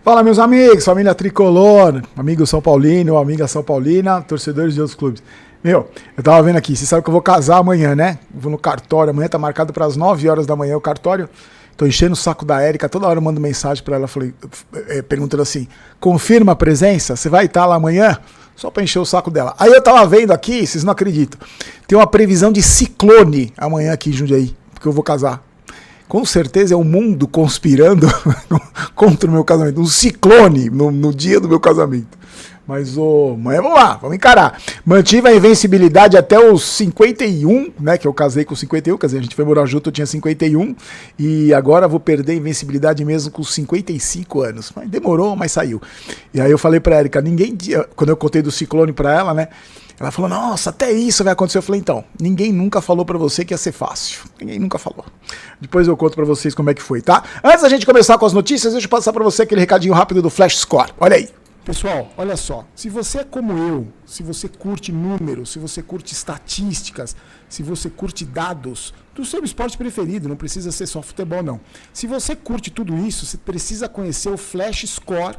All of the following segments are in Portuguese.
Fala, meus amigos, família tricolor, amigo São Paulino, amiga São Paulina, torcedores de outros clubes. Meu, eu tava vendo aqui, você sabe que eu vou casar amanhã, né? Vou no cartório, amanhã tá marcado para as 9 horas da manhã o cartório. Tô enchendo o saco da Érica, toda hora eu mando mensagem pra ela, perguntando assim, confirma a presença? Você vai estar lá amanhã? Só pra encher o saco dela. Aí eu tava vendo aqui, vocês não acreditam, tem uma previsão de ciclone amanhã aqui em Jundiaí, porque eu vou casar. Com certeza é o mundo conspirando contra o meu casamento. Um ciclone no dia do meu casamento. Mas, mas vamos lá, vamos encarar. Mantive a invencibilidade até os 51, né? Que eu casei com 51, quer dizer, a gente foi morar junto, eu tinha 51. E agora vou perder a invencibilidade mesmo com 55 anos. Mas demorou, mas saiu. E aí eu falei pra Érica, quando eu contei do ciclone pra ela, né? Ela falou, nossa, até isso vai acontecer. Eu falei, então, ninguém nunca falou pra você que ia ser fácil. Ninguém nunca falou. Depois eu conto pra vocês como é que foi, tá? Antes da gente começar com as notícias, deixa eu passar pra você aquele recadinho rápido do Flash Score. Olha aí. Pessoal, olha só, se você é como eu, se você curte números, se você curte estatísticas, se você curte dados do seu esporte preferido, não precisa ser só futebol não. Se você curte tudo isso, você precisa conhecer o Flash Score,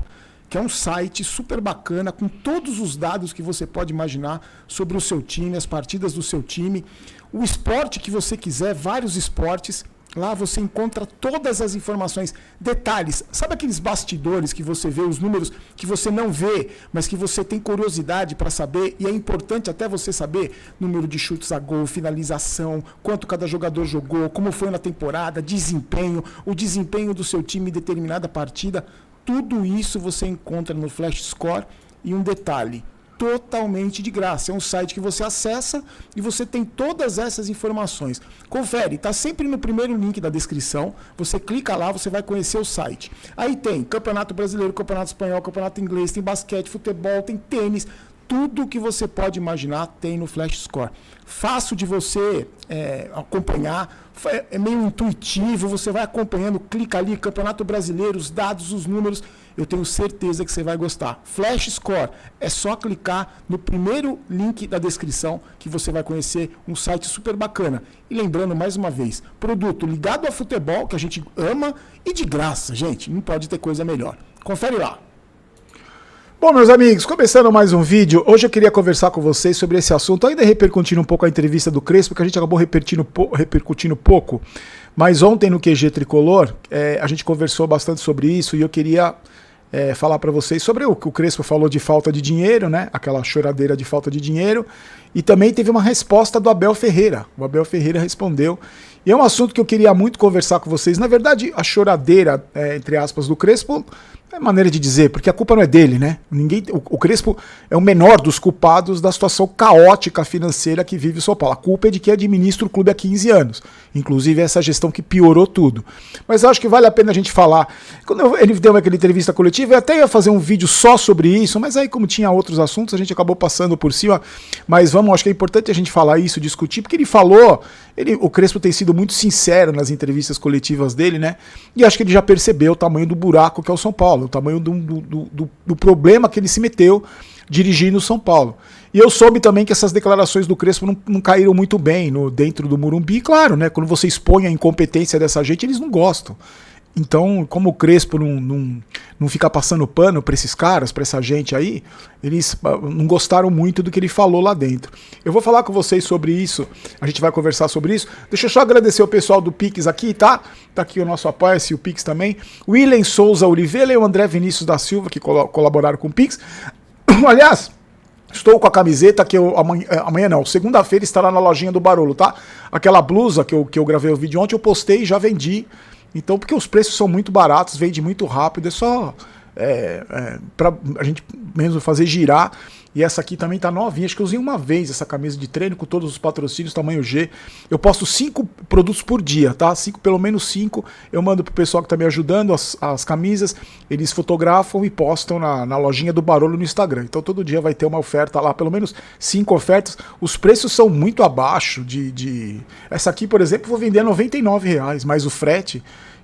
que é um site super bacana, com todos os dados que você pode imaginar sobre o seu time, as partidas do seu time, o esporte que você quiser, vários esportes. Lá você encontra todas as informações, detalhes. Sabe aqueles bastidores que você vê, os números que você não vê, mas que você tem curiosidade para saber, e é importante até você saber número de chutes a gol, finalização, quanto cada jogador jogou, como foi na temporada, desempenho, o desempenho do seu time em determinada partida. Tudo isso você encontra no Flash Score. E um detalhe, totalmente de graça. É um site que você acessa e você tem todas essas informações. Confere, está sempre no primeiro link da descrição. Você clica lá, você vai conhecer o site. Aí tem Campeonato Brasileiro, Campeonato Espanhol, Campeonato Inglês, tem basquete, futebol, tem tênis. Tudo que você pode imaginar tem no Flash Score. Fácil de você acompanhar, é meio intuitivo, você vai acompanhando, clica ali, Campeonato Brasileiro, os dados, os números, eu tenho certeza que você vai gostar. Flash Score, é só clicar no primeiro link da descrição que você vai conhecer um site super bacana. E lembrando mais uma vez, produto ligado ao futebol, que a gente ama, e de graça, gente, não pode ter coisa melhor. Confere lá. Bom, meus amigos, começando mais um vídeo, hoje eu queria conversar com vocês sobre esse assunto, ainda repercutindo um pouco a entrevista do Crespo, que a gente acabou repercutindo pouco, mas ontem no QG Tricolor, a gente conversou bastante sobre isso e eu queria falar para vocês sobre o que o Crespo falou de falta de dinheiro, né? Aquela choradeira de falta de dinheiro, e também teve uma resposta do Abel Ferreira. O Abel Ferreira respondeu, e é um assunto que eu queria muito conversar com vocês. Na verdade, a choradeira, entre aspas, do Crespo, é maneira de dizer, porque a culpa não é dele, né? O Crespo é o menor dos culpados da situação caótica financeira que vive o São Paulo. A culpa é de quem administra o clube há 15 anos. Inclusive essa gestão que piorou tudo. Mas eu acho que vale a pena a gente falar. Quando ele deu aquela entrevista coletiva, eu até ia fazer um vídeo só sobre isso, mas aí como tinha outros assuntos, a gente acabou passando por cima. Mas acho que é importante a gente falar isso, discutir, porque ele falou, o Crespo tem sido muito sincero nas entrevistas coletivas dele, né? E acho que ele já percebeu o tamanho do buraco que é o São Paulo, o tamanho do problema que ele se meteu dirigindo o São Paulo. E eu soube também que essas declarações do Crespo não caíram muito bem dentro do Morumbi. Claro, né? Quando você expõe a incompetência dessa gente, eles não gostam. Então, como o Crespo não fica passando pano para esses caras, para essa gente aí, eles não gostaram muito do que ele falou lá dentro. Eu vou falar com vocês sobre isso, a gente vai conversar sobre isso. Deixa eu só agradecer o pessoal do Pix aqui, tá? Tá aqui o nosso apoia-se, o Pix também. O William Souza Oliveira e o André Vinícius da Silva, que colaboraram com o Pix. Aliás, estou com a camiseta que amanhã não, segunda-feira estará na lojinha do Barolo, tá? Aquela blusa que eu gravei o vídeo ontem, eu postei e já vendi. Então, porque os preços são muito baratos, vende muito rápido, é só pra a gente mesmo fazer girar. E essa aqui também tá novinha, acho que eu usei uma vez essa camisa de treino com todos os patrocínios, tamanho G. Eu posto 5 produtos por dia, tá? Pelo menos 5. Eu mando pro pessoal que tá me ajudando, as camisas, eles fotografam e postam na lojinha do Barolo no Instagram. Então todo dia vai ter uma oferta lá, pelo menos 5 ofertas. Os preços são muito abaixo Essa aqui, por exemplo, eu vou vender R$ 99, mais o frete.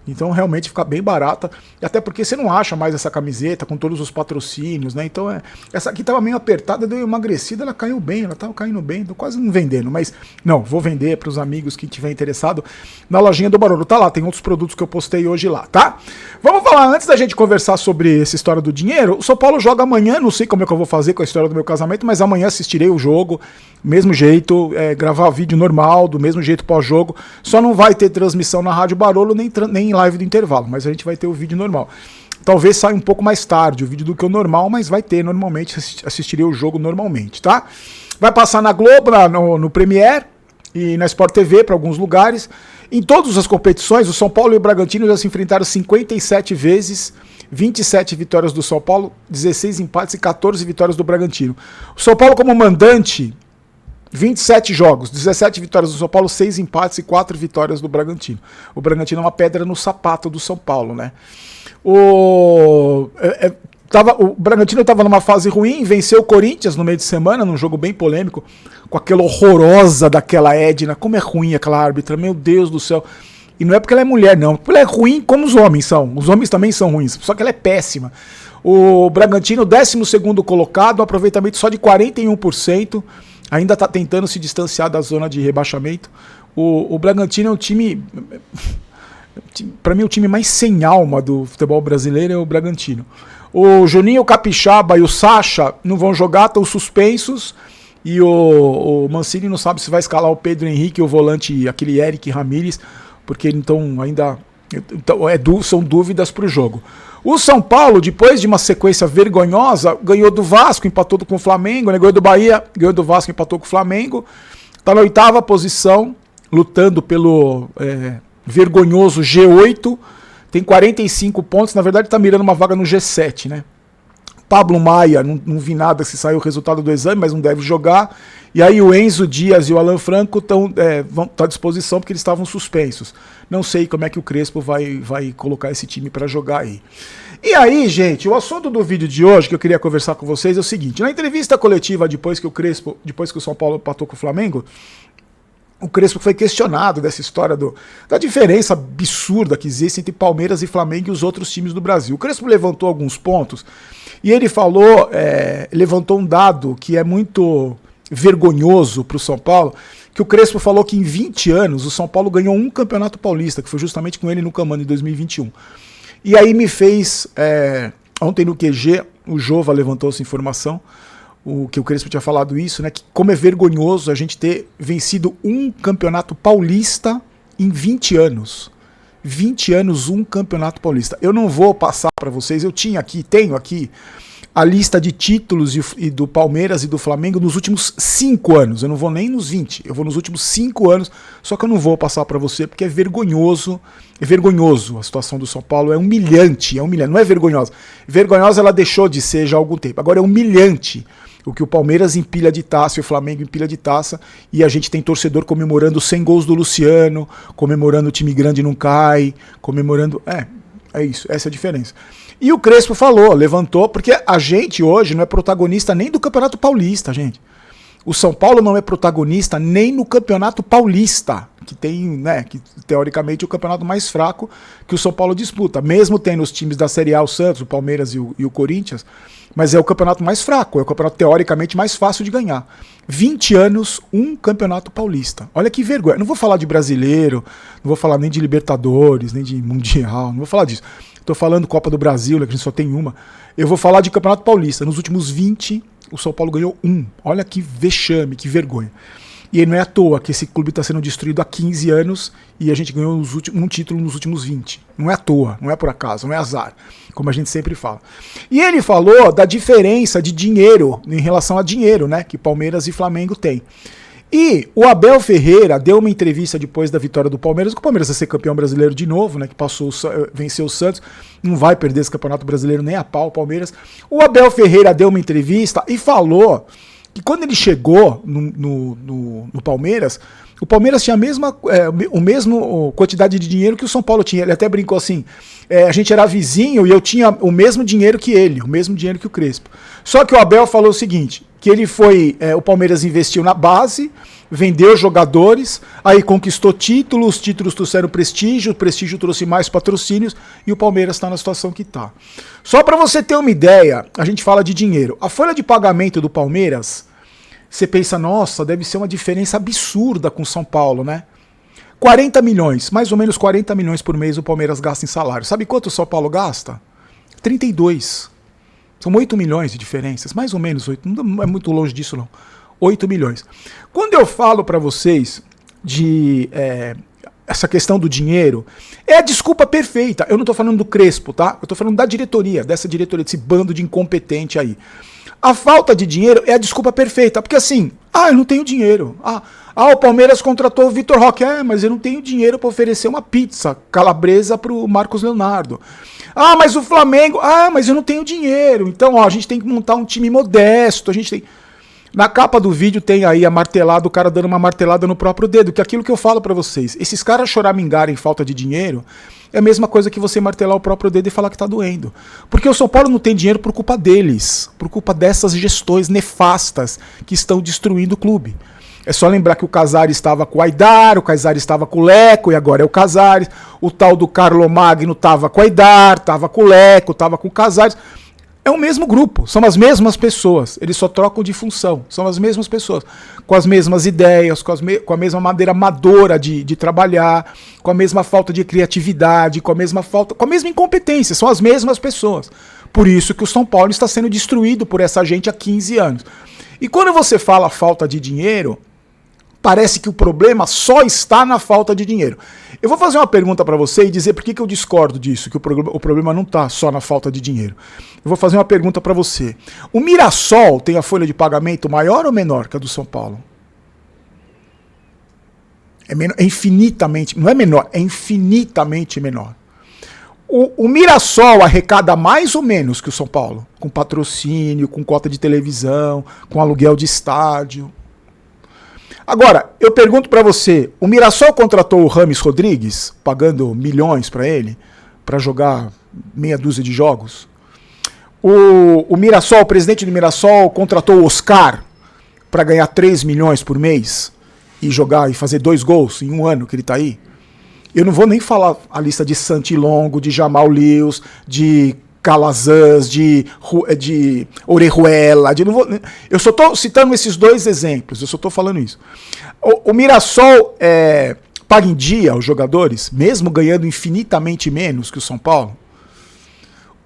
Então realmente fica bem barata, até porque você não acha mais essa camiseta com todos os patrocínios, né? Então essa aqui tava meio apertada, deu uma emagrecida, ela caiu bem, ela tava caindo bem, tô quase não vendendo, mas não, vou vender para os amigos que tiver interessado na lojinha do Barolo, tá lá, tem outros produtos que eu postei hoje lá, tá? Vamos falar, antes da gente conversar sobre essa história do dinheiro, o São Paulo joga amanhã, não sei como é que eu vou fazer com a história do meu casamento, mas amanhã assistirei o jogo, mesmo jeito, gravar vídeo normal, do mesmo jeito pós-jogo, só não vai ter transmissão na Rádio Barolo, nem live do intervalo, mas a gente vai ter o vídeo normal. Talvez saia um pouco mais tarde o vídeo do que o normal, mas vai ter normalmente, assistirei o jogo normalmente, tá? Vai passar na Globo, no Premiere e na Sport TV para alguns lugares. Em todas as competições, o São Paulo e o Bragantino já se enfrentaram 57 vezes, 27 vitórias do São Paulo, 16 empates e 14 vitórias do Bragantino. O São Paulo como mandante, 27 jogos, 17 vitórias do São Paulo, 6 empates e 4 vitórias do Bragantino. O Bragantino é uma pedra no sapato do São Paulo, né? O Bragantino estava numa fase ruim, venceu o Corinthians no meio de semana, num jogo bem polêmico, com aquela horrorosa daquela Edna. Como é ruim aquela árbitra, meu Deus do céu. E não é porque ela é mulher, não. Porque ela é ruim como os homens são. Os homens também são ruins, só que ela é péssima. O Bragantino, 12º colocado, aproveitamento só de 41%. Ainda está tentando se distanciar da zona de rebaixamento. O Bragantino é um time... Para mim, o time mais sem alma do futebol brasileiro é o Bragantino. O Juninho, o Capixaba e o Sacha não vão jogar, estão suspensos. E o Mancini não sabe se vai escalar o Pedro Henrique, o volante, aquele Eric Ramírez, porque então ainda são dúvidas para o jogo. O São Paulo, depois de uma sequência vergonhosa, ganhou do Vasco, empatou com o Flamengo, né? Ganhou do Bahia, ganhou do Vasco, empatou com o Flamengo. Está na 8ª posição, lutando pelo vergonhoso G8. Tem 45 pontos, na verdade está mirando uma vaga no G7, né? Pablo Maia, não vi nada se saiu o resultado do exame, mas não deve jogar. E aí o Enzo Dias e o Alan Franco estão à disposição porque eles estavam suspensos. Não sei como é que o Crespo vai colocar esse time para jogar aí. E aí, gente, o assunto do vídeo de hoje que eu queria conversar com vocês é o seguinte. Na entrevista coletiva depois que o São Paulo empatou com o Flamengo, o Crespo foi questionado dessa história da diferença absurda que existe entre Palmeiras e Flamengo e os outros times do Brasil. O Crespo levantou alguns pontos e ele levantou um dado que é muito vergonhoso para o São Paulo, que o Crespo falou que em 20 anos o São Paulo ganhou um campeonato paulista, que foi justamente com ele no Comando em 2021. E aí me fez, ontem no QG, o Jova levantou essa informação, que o Crespo tinha falado isso, né? Que como é vergonhoso a gente ter vencido um campeonato paulista em 20 anos. 20 anos, um campeonato paulista. Eu não vou passar para vocês, tenho aqui a lista de títulos do Palmeiras e do Flamengo nos últimos 5 anos. Eu não vou nem nos 20, eu vou nos últimos 5 anos, só que eu não vou passar para você porque é vergonhoso. É vergonhoso a situação do São Paulo, é humilhante, não é vergonhosa. Vergonhosa ela deixou de ser já há algum tempo, agora é humilhante. O que o Palmeiras empilha de taça e o Flamengo empilha de taça, e a gente tem torcedor comemorando 100 gols do Luciano, comemorando o time grande não cai, comemorando... É isso, essa é a diferença. E o Crespo levantou, porque a gente hoje não é protagonista nem do Campeonato Paulista, gente. O São Paulo não é protagonista nem no Campeonato Paulista, que tem, né, que teoricamente é o campeonato mais fraco que o São Paulo disputa. Mesmo tendo os times da Série A, o Santos, o Palmeiras e o Corinthians, mas é o campeonato mais fraco, é o campeonato teoricamente mais fácil de ganhar. 20 anos, um campeonato paulista. Olha que vergonha. Não vou falar de brasileiro, não vou falar nem de Libertadores, nem de Mundial, não vou falar disso. Estou falando Copa do Brasil, que a gente só tem uma. Eu vou falar de Campeonato Paulista. Nos últimos 20, o São Paulo ganhou um. Olha que vexame, que vergonha. E aí não é à toa que esse clube está sendo destruído há 15 anos e a gente ganhou um título nos últimos 20. Não é à toa, não é por acaso, não é azar, como a gente sempre fala. E ele falou da diferença de dinheiro em relação a dinheiro, né, que Palmeiras e Flamengo têm. E o Abel Ferreira deu uma entrevista depois da vitória do Palmeiras, que o Palmeiras vai ser campeão brasileiro de novo, né, que venceu o Santos, não vai perder esse campeonato brasileiro nem a pau, o Palmeiras. O Abel Ferreira deu uma entrevista e falou que quando ele chegou no Palmeiras, o Palmeiras tinha a mesma quantidade de dinheiro que o São Paulo tinha. Ele até brincou assim, a gente era vizinho e eu tinha o mesmo dinheiro que ele, o mesmo dinheiro que o Crespo. Só que o Abel falou o seguinte, que ele foi, o Palmeiras investiu na base, vendeu jogadores, aí conquistou títulos, os títulos trouxeram prestígio, o prestígio trouxe mais patrocínios e o Palmeiras está na situação que está. Só para você ter uma ideia, a gente fala de dinheiro. A folha de pagamento do Palmeiras, você pensa, nossa, deve ser uma diferença absurda com São Paulo, né? 40 milhões, mais ou menos 40 milhões por mês o Palmeiras gasta em salário. Sabe quanto o São Paulo gasta? 32. São 8 milhões de diferenças, mais ou menos 8, não é muito longe disso não. 8 milhões. Quando eu falo para vocês de essa questão do dinheiro, é a desculpa perfeita. Eu não estou falando do Crespo, tá? Eu estou falando da diretoria, dessa diretoria, desse bando de incompetente aí. A falta de dinheiro é a desculpa perfeita, porque assim, eu não tenho dinheiro. O Palmeiras contratou o Vitor Roque, mas eu não tenho dinheiro para oferecer uma pizza calabresa para o Marcos Leonardo. Mas o Flamengo, mas eu não tenho dinheiro. Então, a gente tem que montar um time modesto, a gente tem... Na capa do vídeo tem aí a martelada, o cara dando uma martelada no próprio dedo, que é aquilo que eu falo pra vocês. Esses caras choramingarem falta de dinheiro é a mesma coisa que você martelar o próprio dedo e falar que tá doendo. Porque o São Paulo não tem dinheiro por culpa deles, por culpa dessas gestões nefastas que estão destruindo o clube. É só lembrar que o Casares estava com o Aidar, o Casares estava com o Leco e agora é o Casares. O tal do Carlo Magno estava com o Aidar, estava com o Leco, estava com o Casares. É o mesmo grupo, são as mesmas pessoas, eles só trocam de função, são as mesmas pessoas, com as mesmas ideias, com a mesma maneira amadora de trabalhar, com a mesma falta de criatividade, com a mesma incompetência, são as mesmas pessoas. Por isso que o São Paulo está sendo destruído por essa gente há 15 anos. E quando você fala falta de dinheiro, parece que o problema só está na falta de dinheiro. Eu vou fazer uma pergunta para você e dizer por que eu discordo disso, que o problema não está só na falta de dinheiro. Eu vou fazer uma pergunta para você. O Mirassol tem a folha de pagamento maior ou menor que a do São Paulo? É infinitamente, não é menor, é infinitamente menor. O Mirassol arrecada mais ou menos que o São Paulo, com patrocínio, com cota de televisão, com aluguel de estádio. Agora, eu pergunto pra você, o Mirassol contratou o Rames Rodrigues, pagando milhões pra ele, pra jogar meia dúzia de jogos? O Mirassol, o presidente do Mirassol, contratou o Oscar pra ganhar 3 milhões por mês e jogar e fazer 2 gols em um ano que ele tá aí? Eu não vou nem falar a lista de Santilongo, de Jamal Lewis, de Calazans, de Orejuela, eu só estou citando esses 2 exemplos, eu só estou falando isso. O Mirassol paga em dia os jogadores, mesmo ganhando infinitamente menos que o São Paulo.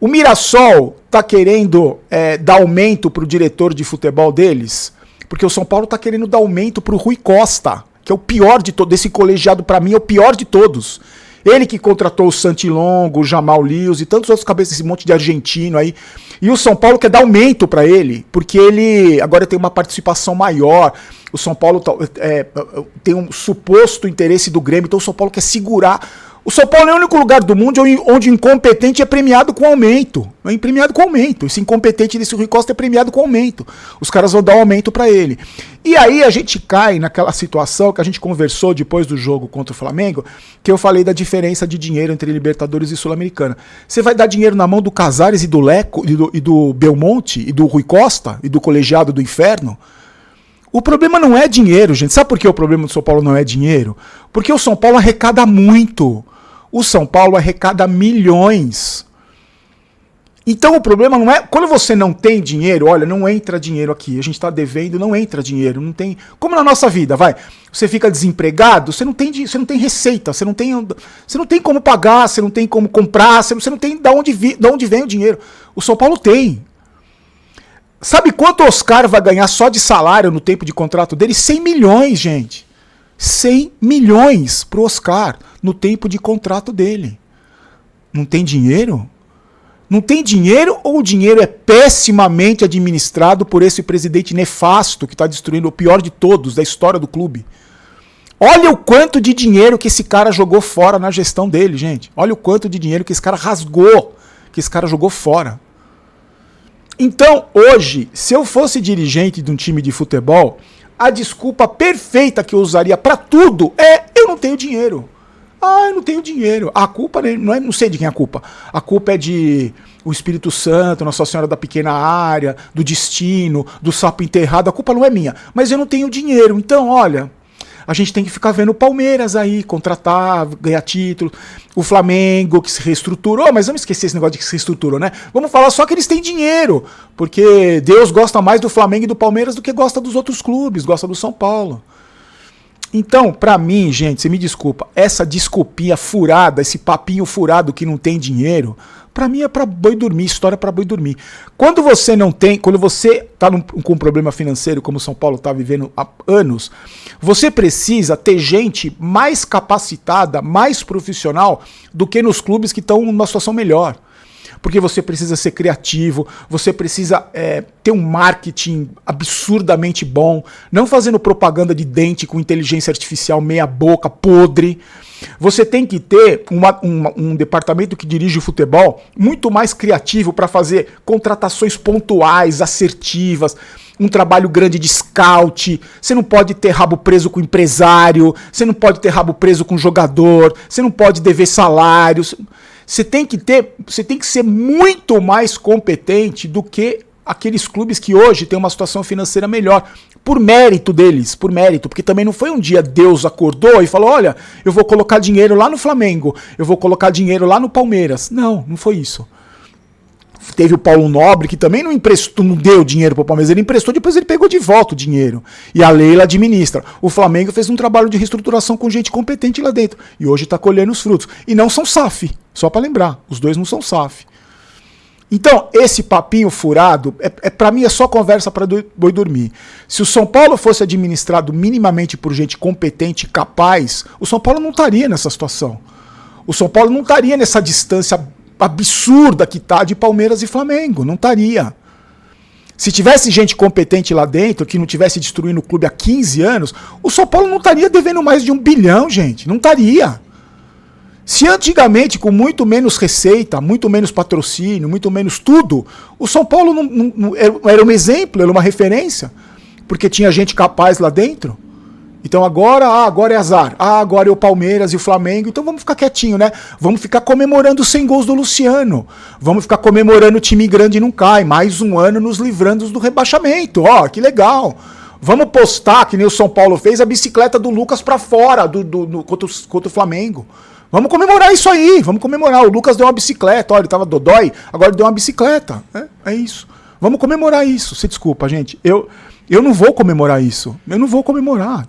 O Mirassol está querendo dar aumento para o diretor de futebol deles, porque o São Paulo está querendo dar aumento para o Rui Costa, que é o pior de todo, esse colegiado para mim é o pior de todos. Ele que contratou o Santilongo, o Jamal Lewis e tantos outros cabeças, esse monte de argentino aí. E o São Paulo quer dar aumento para ele, porque ele agora tem uma participação maior. O São Paulo tem um suposto interesse do Grêmio, então o São Paulo quer segurar. O São Paulo é o único lugar do mundo onde o incompetente é premiado com aumento. É premiado com aumento. Esse incompetente desse Rui Costa é premiado com aumento. Os caras vão dar um aumento para ele. E aí a gente cai naquela situação que a gente conversou depois do jogo contra o Flamengo, que eu falei da diferença de dinheiro entre Libertadores e Sul-Americana. Você vai dar dinheiro na mão do Casares e do Leco, e do Belmonte, e do Rui Costa, e do colegiado do inferno? O problema não é dinheiro, gente. Sabe por que o problema do São Paulo não é dinheiro? Porque o São Paulo arrecada muito. O São Paulo arrecada milhões. Então o problema não é... Quando você não tem dinheiro, olha, não entra dinheiro aqui. A gente está devendo, não entra dinheiro. Não tem... Como na nossa vida, vai. Você fica desempregado, você não tem receita, você não tem como pagar, você não tem como comprar, você não tem de onde vem o dinheiro. O São Paulo tem. Sabe quanto o Oscar vai ganhar só de salário no tempo de contrato dele? 100 milhões, gente. 100 milhões pro Oscar no tempo de contrato dele. Não tem dinheiro? Não tem dinheiro ou o dinheiro é pessimamente administrado por esse presidente nefasto que está destruindo o pior de todos da história do clube? Olha o quanto de dinheiro que esse cara jogou fora na gestão dele, gente. Olha o quanto de dinheiro que esse cara rasgou, que esse cara jogou fora. Então, hoje, se eu fosse dirigente de um time de futebol, a desculpa perfeita que eu usaria para tudo é: eu não tenho dinheiro. Ah, eu não tenho dinheiro. A culpa não sei de quem é a culpa. A culpa é de o Espírito Santo, Nossa Senhora da Pequena Área, do destino, do sapo enterrado. A culpa não é minha. Mas eu não tenho dinheiro. Então, olha, a gente tem que ficar vendo o Palmeiras aí, contratar, ganhar título. O Flamengo, que se reestruturou. Mas vamos esquecer esse negócio de que se reestruturou, né? Vamos falar só que eles têm dinheiro. Porque Deus gosta mais do Flamengo e do Palmeiras do que gosta dos outros clubes. Gosta do São Paulo. Então, pra mim, gente, você me desculpa, essa desculpinha furada, esse papinho furado que não tem dinheiro, pra mim é pra boi dormir, história pra boi dormir. Quando você não tem, quando você tá com um problema financeiro, como o São Paulo tá vivendo há anos, você precisa ter gente mais capacitada, mais profissional do que nos clubes que estão numa situação melhor. Porque você precisa ser criativo, você precisa ter um marketing absurdamente bom, não fazendo propaganda de dente com inteligência artificial meia boca, podre. Você tem que ter um departamento que dirige o futebol muito mais criativo para fazer contratações pontuais, assertivas, um trabalho grande de scout. Você não pode ter rabo preso com empresário, você não pode ter rabo preso com jogador, você não pode dever salários. Você tem que ser muito mais competente do que aqueles clubes que hoje têm uma situação financeira melhor, por mérito deles, porque também não foi um dia Deus acordou e falou, olha, eu vou colocar dinheiro lá no Flamengo, eu vou colocar dinheiro lá no Palmeiras. Não foi isso. Teve o Paulo Nobre, que também não deu dinheiro para o Palmeiras, ele emprestou, depois ele pegou de volta o dinheiro. E a Leila administra. O Flamengo fez um trabalho de reestruturação com gente competente lá dentro. E hoje está colhendo os frutos. E não são SAF, só para lembrar, os dois não são SAF. Então, esse papinho furado, para mim é só conversa para boi dormir. Se o São Paulo fosse administrado minimamente por gente competente e capaz, o São Paulo não estaria nessa situação. O São Paulo não estaria nessa distância absurda que tá de Palmeiras e Flamengo, não estaria. Se tivesse gente competente lá dentro, que não tivesse destruindo o clube há 15 anos, o São Paulo não estaria devendo mais de 1 bilhão, gente, não estaria. Se antigamente, com muito menos receita, muito menos patrocínio, muito menos tudo, o São Paulo não era um exemplo, era uma referência, porque tinha gente capaz lá dentro. Então agora é azar. Agora é o Palmeiras e o Flamengo. Então vamos ficar quietinho, né? Vamos ficar comemorando os 100 gols do Luciano. Vamos ficar comemorando o time grande não cai. Mais um ano nos livrando do rebaixamento. Ó, que legal. Vamos postar, que nem o São Paulo fez, a bicicleta do Lucas pra fora contra o Flamengo. Vamos comemorar isso aí. Vamos comemorar. O Lucas deu uma bicicleta. Olha, ele tava dodói, agora ele deu uma bicicleta. É isso. Vamos comemorar isso. Você desculpa, gente. Eu não vou comemorar isso. Eu não vou comemorar.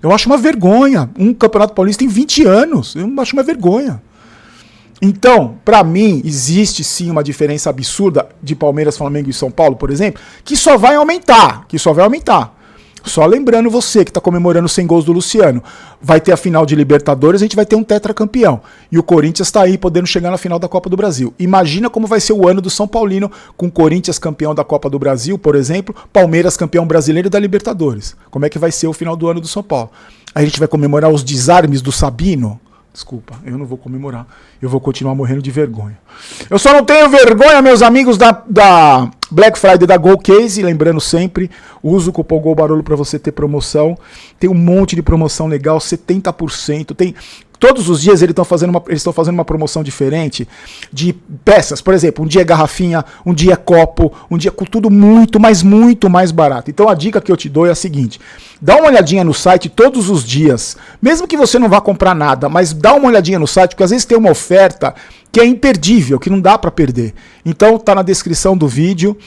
Eu acho uma vergonha. Um Campeonato Paulista tem 20 anos. Eu acho uma vergonha. Então, para mim, existe sim uma diferença absurda de Palmeiras, Flamengo e São Paulo, por exemplo, que só vai aumentar. Só lembrando você que está comemorando 100 gols do Luciano. Vai ter a final de Libertadores, a gente vai ter um tetracampeão. E o Corinthians está aí podendo chegar na final da Copa do Brasil. Imagina como vai ser o ano do São Paulino com Corinthians campeão da Copa do Brasil, por exemplo, Palmeiras campeão brasileiro da Libertadores. Como é que vai ser o final do ano do São Paulo? Aí a gente vai comemorar os desarmes do Sabino. Desculpa, eu não vou comemorar. Eu vou continuar morrendo de vergonha. Eu só não tenho vergonha, meus amigos da Black Friday da Golcase. Lembrando sempre, usa o cupom GOLBAROLO para você ter promoção. Tem um monte de promoção legal, 70%. Tem... Todos os dias eles estão fazendo uma promoção diferente de peças. Por exemplo, um dia é garrafinha, um dia é copo, um dia com tudo muito, mas muito mais barato. Então a dica que eu te dou é a seguinte: dá uma olhadinha no site todos os dias, mesmo que você não vá comprar nada, mas dá uma olhadinha no site, porque às vezes tem uma oferta que é imperdível, que não dá para perder. Então tá na descrição do vídeo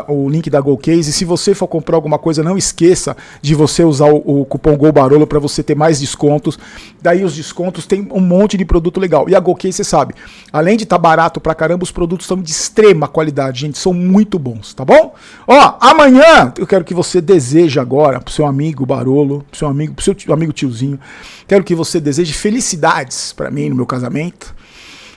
o link da Golcase. Se você for comprar alguma coisa, não esqueça de você usar o cupom GOLBAROLO para você ter mais descontos. Daí os descontos tem um monte de produto legal. E a Golcase, você sabe, além de estar barato pra caramba, os produtos são de extrema qualidade, gente, são muito bons, tá bom? Ó, amanhã eu quero que você deseje agora pro seu amigo Barolo, pro seu amigo tiozinho, quero que você deseje felicidades pra mim no meu casamento.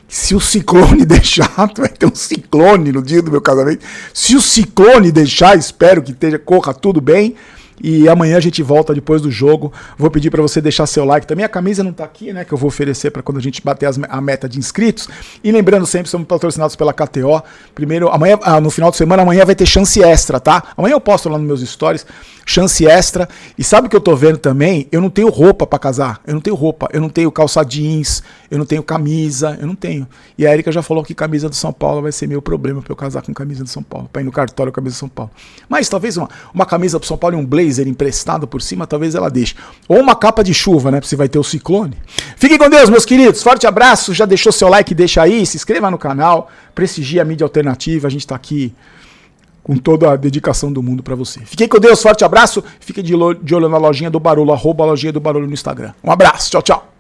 Se o ciclone deixar, vai ter um ciclone no dia do meu casamento. Se o ciclone deixar, espero que corra tudo bem. E amanhã a gente volta depois do jogo. Vou pedir para você deixar seu like também. A camisa não tá aqui, né? Que eu vou oferecer para quando a gente bater a meta de inscritos. E lembrando sempre, somos patrocinados pela KTO. Primeiro, amanhã, no final de semana, amanhã vai ter chance extra, tá? Amanhã eu posto lá nos meus stories, chance extra. E sabe o que eu tô vendo também? Eu não tenho roupa para casar. Eu não tenho roupa. Eu não tenho calça jeans. Eu não tenho camisa. Eu não tenho. E a Erika já falou que camisa do São Paulo vai ser meu problema para eu casar com camisa do São Paulo. Para ir no cartório com camisa do São Paulo. Mas talvez uma camisa pro São Paulo e um blazer emprestado por cima, talvez ela deixe. Ou uma capa de chuva, né? Porque você vai ter o ciclone. Fiquem com Deus, meus queridos. Forte abraço. Já deixou seu like? Deixa aí. Se inscreva no canal. Prestigie a mídia alternativa. A gente tá aqui com toda a dedicação do mundo para você. Fiquem com Deus. Forte abraço. Fiquem de olho na lojinha do Barolo. @ lojinha do Barolo no Instagram. Um abraço. Tchau, tchau.